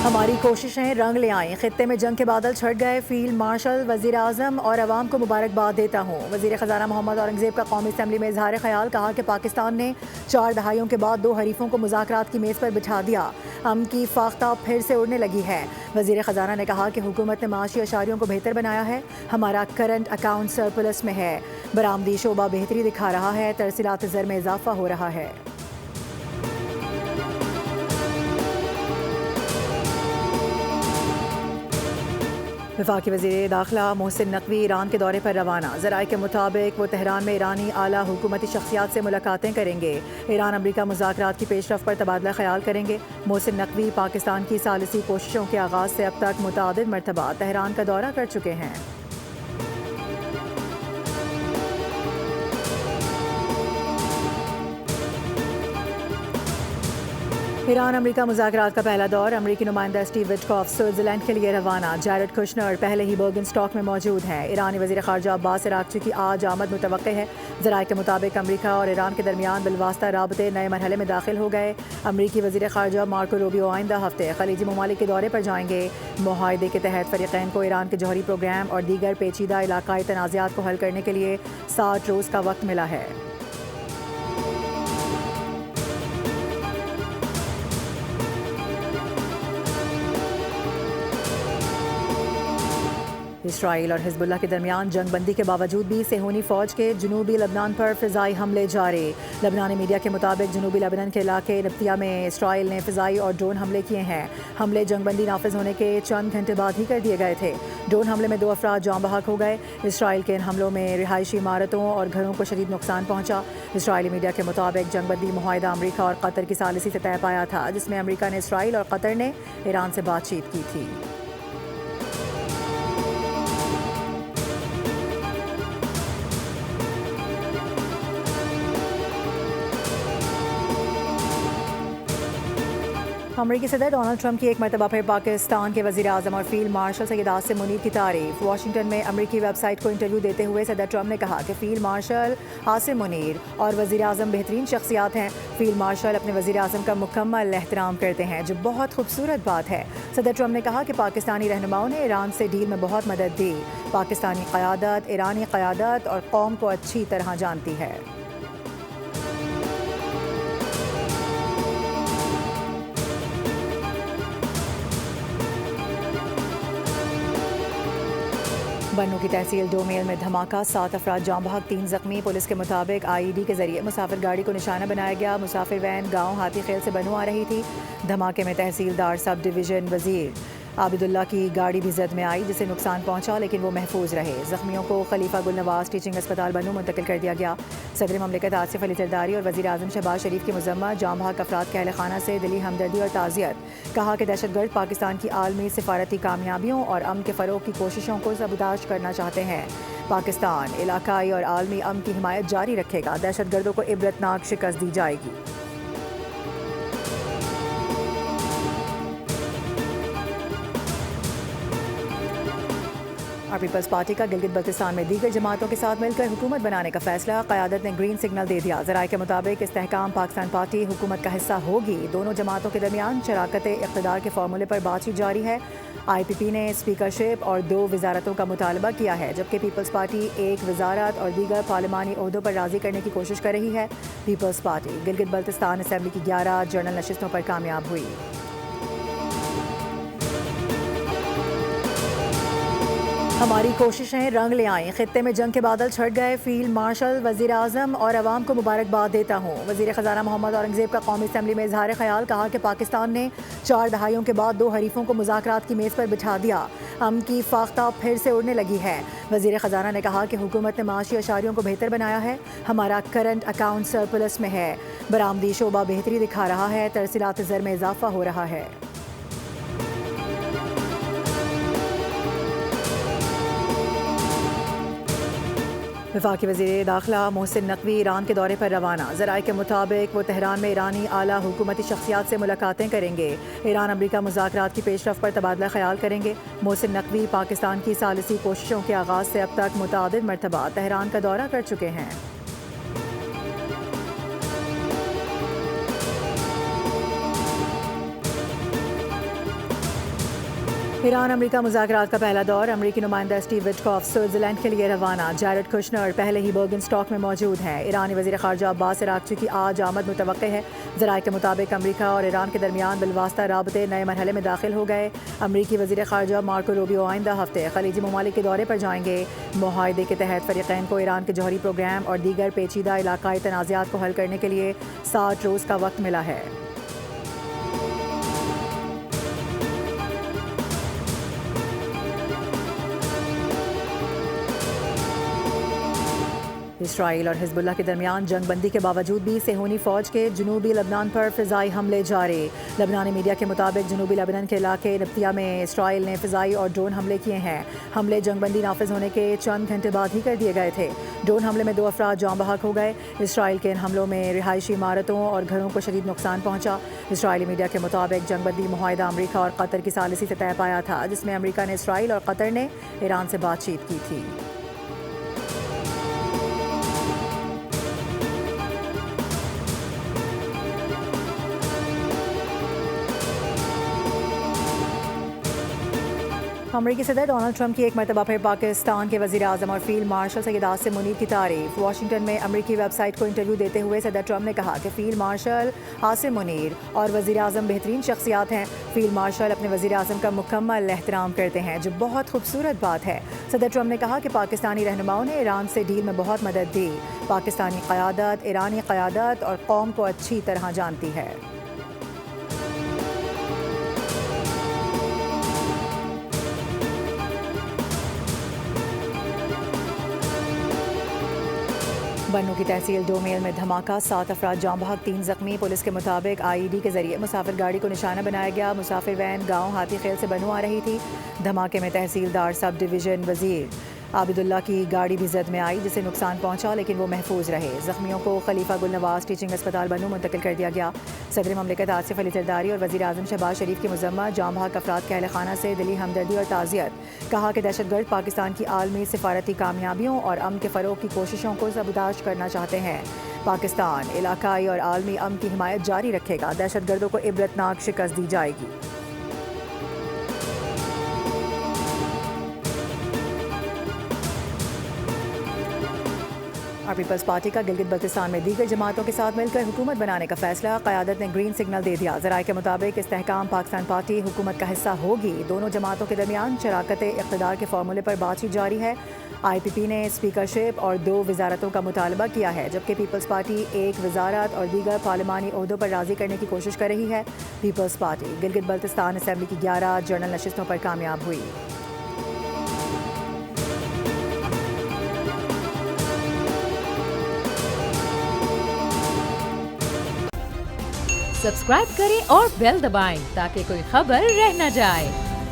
ہماری کوششیں رنگ لے آئیں، خطے میں جنگ کے بادل چھٹ گئے، فیلڈ مارشل وزیر اعظم اور عوام کو مبارکباد دیتا ہوں۔ وزیر خزانہ محمد اورنگزیب کا قومی اسمبلی میں اظہار خیال، کہا کہ پاکستان نے 4 دہائیوں کے بعد 2 حریفوں کو مذاکرات کی میز پر بٹھا دیا، امن کی فاختہ پھر سے اڑنے لگی ہے۔ وزیر خزانہ نے کہا کہ حکومت نے معاشی اشاریوں کو بہتر بنایا ہے، ہمارا کرنٹ اکاؤنٹ سرپلس میں ہے، برآمدی شعبہ بہتری دکھا رہا ہے، ترسیلات زر میں اضافہ ہو رہا ہے۔ وفاقی وزیر داخلہ محسن نقوی ایران کے دورے پر روانہ، ذرائع کے مطابق وہ تہران میں ایرانی اعلیٰ حکومتی شخصیات سے ملاقاتیں کریں گے، ایران امریکہ مذاکرات کی پیش رفت پر تبادلہ خیال کریں گے۔ محسن نقوی پاکستان کی ثالثی کوششوں کے آغاز سے اب تک متعدد مرتبہ تہران کا دورہ کر چکے ہیں۔ ایران امریکہ مذاکرات کا پہلا دور، امریکی نمائندہ اسٹیو وٹکاف سوئٹزرلینڈ کے لیے روانہ، جیرڈ کشنر پہلے ہی برگن اسٹاک میں موجود ہیں۔ ایرانی وزیر خارجہ عباس عراقچی کی آج آمد متوقع ہے۔ ذرائع کے مطابق امریکہ اور ایران کے درمیان بالواسطہ رابطے نئے مرحلے میں داخل ہو گئے۔ امریکی وزیر خارجہ مارکو روبیو آئندہ ہفتے خلیجی ممالک کے دورے پر جائیں گے۔ معاہدے کے تحت فریقین کو ایران کے جوہری پروگرام اور دیگر پیچیدہ علاقائی تنازعات کو حل کرنے کے لیے 60 روز کا وقت ملا ہے۔ اسرائیل اور حزب اللہ کے درمیان جنگ بندی کے باوجود بھی صہیونی فوج کے جنوبی لبنان پر فضائی حملے جاری۔ لبنانی میڈیا کے مطابق جنوبی لبنان کے علاقے نبطیہ میں اسرائیل نے فضائی اور ڈرون حملے کیے ہیں۔ حملے جنگ بندی نافذ ہونے کے چند گھنٹے بعد ہی کر دیے گئے تھے۔ ڈرون حملے میں 2 افراد جاں بحق ہو گئے۔ اسرائیل کے ان حملوں میں رہائشی عمارتوں اور گھروں کو شدید نقصان پہنچا۔ اسرائیلی میڈیا کے مطابق جنگ بندی معاہدہ امریکہ اور قطر کی ثالثی سے طے پایا تھا، جس میں امریکہ نے اسرائیل اور قطر نے ایران سے بات چیت کی تھی۔ امریکی صدر ڈونلڈ ٹرمپ کی ایک مرتبہ پھر پاکستان کے وزیر اعظم اور فیلڈ مارشل سید عاصم منیر کی تعریف۔ واشنگٹن میں امریکی ویب سائٹ کو انٹرویو دیتے ہوئے صدر ٹرمپ نے کہا کہ فیلڈ مارشل عاصم منیر اور وزیر اعظم بہترین شخصیات ہیں۔ فیلڈ مارشل اپنے وزیر اعظم کا مکمل احترام کرتے ہیں، جو بہت خوبصورت بات ہے۔ صدر ٹرمپ نے کہا کہ پاکستانی رہنماؤں نے ایران سے ڈیل میں بہت مدد دی۔ پاکستانی قیادت ایرانی قیادت اور قوم کو اچھی طرح جانتی ہے۔ بنوں کی تحصیل ڈومیل میں دھماکہ، 7 افراد جاں بحق، 3 زخمی۔ پولیس کے مطابق آئی ای ڈی کے ذریعے مسافر گاڑی کو نشانہ بنایا گیا۔ مسافر وین گاؤں ہاتھی خیل سے بنوں آ رہی تھی۔ دھماکے میں تحصیلدار سب ڈویژن وزیر عابداللہ کی گاڑی بھی زد میں آئی، جسے نقصان پہنچا، لیکن وہ محفوظ رہے۔ زخمیوں کو خلیفہ گل نواز ٹیچنگ اسپتال بنوں منتقل کر دیا گیا۔ صدر مملکت آصف علی زرداری اور وزیر اعظم شہباز شریف کی مذمت، جاں بحق افراد کے اہل خانہ سے دلی ہمدردی اور تعزیت۔ کہا کہ دہشت گرد پاکستان کی عالمی سفارتی کامیابیوں اور امن کے فروغ کی کوششوں کو سبوتاژ کرنا چاہتے ہیں۔ پاکستان علاقائی اور عالمی امن کی حمایت جاری رکھے گا، دہشت گردوں کو عبرتناک شکست دی جائے گی۔ اور پیپلز پارٹی کا گلگت بلتستان میں دیگر جماعتوں کے ساتھ مل کر حکومت بنانے کا فیصلہ، قیادت نے گرین سگنل دے دیا۔ ذرائع کے مطابق استحکام پاکستان پارٹی حکومت کا حصہ ہوگی۔ دونوں جماعتوں کے درمیان شراکت اقتدار کے فارمولے پر بات چیت جاری ہے۔ آئی پی پی نے اسپیکرشپ اور 2 وزارتوں کا مطالبہ کیا ہے، جبکہ پیپلز پارٹی 1 وزارت اور دیگر پارلیمانی عہدوں پر راضی کرنے کی کوشش کر رہی ہے۔ پیپلز پارٹی گلگت بلتستان اسمبلی کی 11 جنرل نشستوں پر کامیاب ہوئی۔ ہماری کوششیں رنگ لے آئیں، خطے میں جنگ کے بادل چھٹ گئے، فیلڈ مارشل وزیر اعظم اور عوام کو مبارکباد دیتا ہوں۔ وزیر خزانہ محمد اورنگزیب کا قومی اسمبلی میں اظہار خیال، کہا کہ پاکستان نے 4 دہائیوں کے بعد 2 حریفوں کو مذاکرات کی میز پر بٹھا دیا، امن کی فاختہ پھر سے اڑنے لگی ہے۔ وزیر خزانہ نے کہا کہ حکومت نے معاشی اشاریوں کو بہتر بنایا ہے، ہمارا کرنٹ اکاؤنٹ سرپلس میں ہے، برآمدی شعبہ بہتری دکھا رہا ہے، ترسیلات زر میں اضافہ ہو رہا ہے۔ وفاقی وزیر داخلہ محسن نقوی ایران کے دورے پر روانہ، ذرائع کے مطابق وہ تہران میں ایرانی اعلیٰ حکومتی شخصیات سے ملاقاتیں کریں گے، ایران امریکہ مذاکرات کی پیش رفت پر تبادلہ خیال کریں گے۔ محسن نقوی پاکستان کی ثالثی کوششوں کے آغاز سے اب تک متعدد مرتبہ تہران کا دورہ کر چکے ہیں۔ ایران امریکہ مذاکرات کا پہلا دور، امریکی نمائندہ اسٹیو وٹکاف سوئٹزرلینڈ کے لیے روانہ۔ جیرڈ کشنر پہلے ہی برگن اسٹاک میں موجود ہیں۔ ایرانی وزیر خارجہ عباس عراقچی کی آج آمد متوقع ہے۔ ذرائع کے مطابق امریکہ اور ایران کے درمیان بالواسطہ رابطے نئے مرحلے میں داخل ہو گئے۔ امریکی وزیر خارجہ مارکو روبیو آئندہ ہفتے خلیجی ممالک کے دورے پر جائیں گے۔ معاہدے کے تحت فریقین کو ایران کے جوہری پروگرام اور دیگر پیچیدہ علاقائی تنازعات کو حل کرنے کے لیے 60 روز کا وقت ملا ہے۔ اسرائیل اور حزب اللہ کے درمیان جنگ بندی کے باوجود بھی صہیونی فوج کے جنوبی لبنان پر فضائی حملے جاری۔ لبنانی میڈیا کے مطابق جنوبی لبنان کے علاقے نبطیہ میں اسرائیل نے فضائی اور ڈرون حملے کیے ہیں۔ حملے جنگ بندی نافذ ہونے کے چند گھنٹے بعد ہی کر دیے گئے تھے۔ ڈرون حملے میں 2 افراد جاں بحق ہو گئے۔ اسرائیل کے ان حملوں میں رہائشی عمارتوں اور گھروں کو شدید نقصان پہنچا۔ اسرائیلی میڈیا کے مطابق جنگ بندی معاہدہ امریکہ اور قطر کی ثالثی سے طے پایا تھا، جس میں امریکہ نے اسرائیل اور قطر نے ایران سے بات چیت کی تھی۔ امریکی صدر ڈونلڈ ٹرمپ کی ایک مرتبہ پھر پاکستان کے وزیر اعظم اور فیلڈ مارشل سید عاصم منیر کی تعریف۔ واشنگٹن میں امریکی ویب سائٹ کو انٹرویو دیتے ہوئے صدر ٹرمپ نے کہا کہ فیلڈ مارشل عاصم منیر اور وزیر اعظم بہترین شخصیات ہیں۔ فیلڈ مارشل اپنے وزیر اعظم کا مکمل احترام کرتے ہیں، جو بہت خوبصورت بات ہے۔ صدر ٹرمپ نے کہا کہ پاکستانی رہنماؤں نے ایران سے ڈیل میں بہت مدد دی۔ پاکستانی قیادت ایرانی قیادت اور قوم کو اچھی طرح جانتی ہے۔ بنوں کی تحصیل ڈومیل میں دھماکہ، 7 افراد جاں بحق 3 زخمی۔ پولیس کے مطابق IED کے ذریعے مسافر گاڑی کو نشانہ بنایا گیا۔ مسافر وین گاؤں ہاتھی خیل سے بنوں آ رہی تھی۔ دھماکے میں تحصیلدار سب ڈویژن وزیر عابد اللہ کی گاڑی بھی زد میں آئی، جسے نقصان پہنچا، لیکن وہ محفوظ رہے۔ زخمیوں کو خلیفہ گل نواز ٹیچنگ اسپتال بنوں منتقل کر دیا گیا۔ صدر مملکت آصف علی زرداری اور وزیر اعظم شہباز شریف کی مذمت، جاں بحق افراد کے اہل خانہ سے دلی ہمدردی اور تعزیت۔ کہا کہ دہشت گرد پاکستان کی عالمی سفارتی کامیابیوں اور امن کے فروغ کی کوششوں کو سبوتاژ کرنا چاہتے ہیں۔ پاکستان علاقائی اور عالمی امن کی حمایت جاری رکھے گا۔ دہشت گردوں کو عبرتناک شکست دی جائے گی۔ پیپلز پارٹی کا گلگت بلتستان میں دیگر جماعتوں کے ساتھ مل کر حکومت بنانے کا فیصلہ، قیادت نے گرین سگنل دے دیا۔ ذرائع کے مطابق استحکام پاکستان پارٹی حکومت کا حصہ ہوگی۔ دونوں جماعتوں کے درمیان شراکت اقتدار کے فارمولے پر بات چیت جاری ہے۔ IPP نے اسپیکرشپ اور 2 وزارتوں کا مطالبہ کیا ہے، جبکہ پیپلز پارٹی 1 وزارت اور دیگر پارلیمانی عہدوں پر راضی کرنے کی کوشش کر رہی ہے۔ پیپلز پارٹی گلگت بلتستان اسمبلی کی 11 جنرل نشستوں پر کامیاب ہوئی۔ سبسکرائب کریں اور بیل دبائیں تاکہ کوئی خبر رہ نہ جائے۔